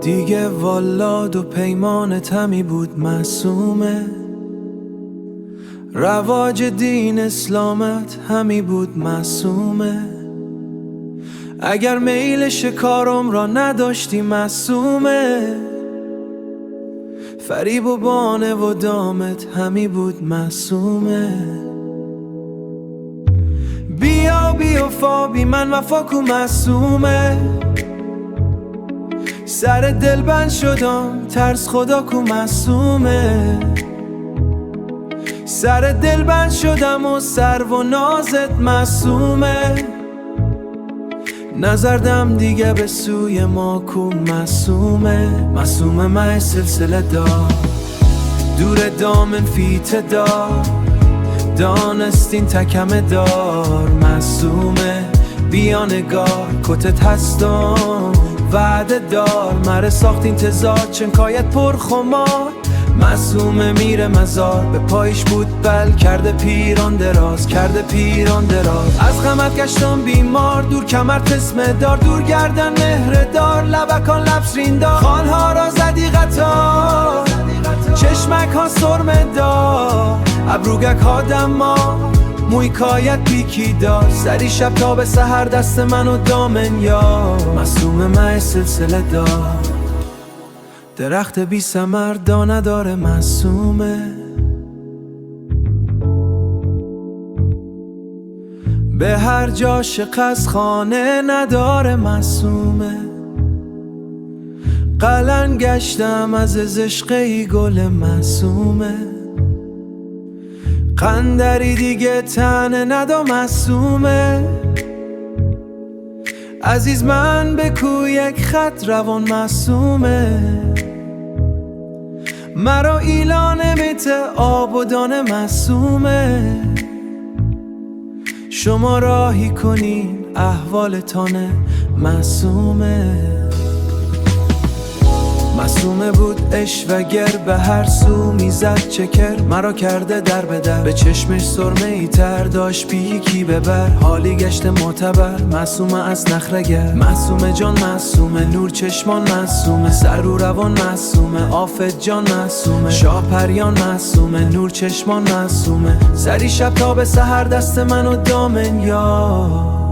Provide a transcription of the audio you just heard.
دیگه والاد و پیمانت همی بود معصومه، رواج دین اسلامت همی بود معصومه. اگر میل شکارم را نداشتی معصومه، فریب و بانه و دامت همی بود معصومه. بیا بی وفا بی من وفا کو معصومه، سر دل بند شدم ترس خدا کو معصومه. سر دل بند شدم و سرو و نازت معصومه، نظردم دیگه به سوی ما کو معصومه. معصومه مه سلسله دار دور دامن فیت دار، دانستین تکمه دار معصومه. بیا نگار کتت هستم وعده دار، مره ساخت انتظار چنکایت پر خمار. معصومه میره مزار به پایش بود بل کرده پیران دراز، کرده پیران دراز. از غمت گشتم بیمار دور کمر تسمه دار، دور گردن مهره دار لبکان لبس ریندار. خانها را زدی قطار چشمک ها سرمه دار، ابروگک ها دما موی کایت پیکی دار. سری شب تا به سحر دست منو دامن یار. معصومه مه سلسله دار درخت بی ثمر دانه داره معصومه. به هر جا شکست خانه نداره معصومه. قلن گشتم از عشقی گل معصومه، قندری دیگه تنه ندا معصومه. عزیز من به کوی یک خط روان معصومه، مرا ایلان میته آب و دانه معصومه. شما راهی کنین احوالتانه معصومه. معصومه بود عشق و گر به هر سو میزد چکر، مرا کرده در به در به چشمش سرمه ای تر داشت بی یکی ببر. حالی گشته معتبر معصومه از نخرگر، معصومه جان معصومه نور چشمان معصومه. سر و روان معصومه آفت جان معصومه، شاه پریان معصومه نور چشمان معصومه. سری شب تا به سحر دست منو دامن یار.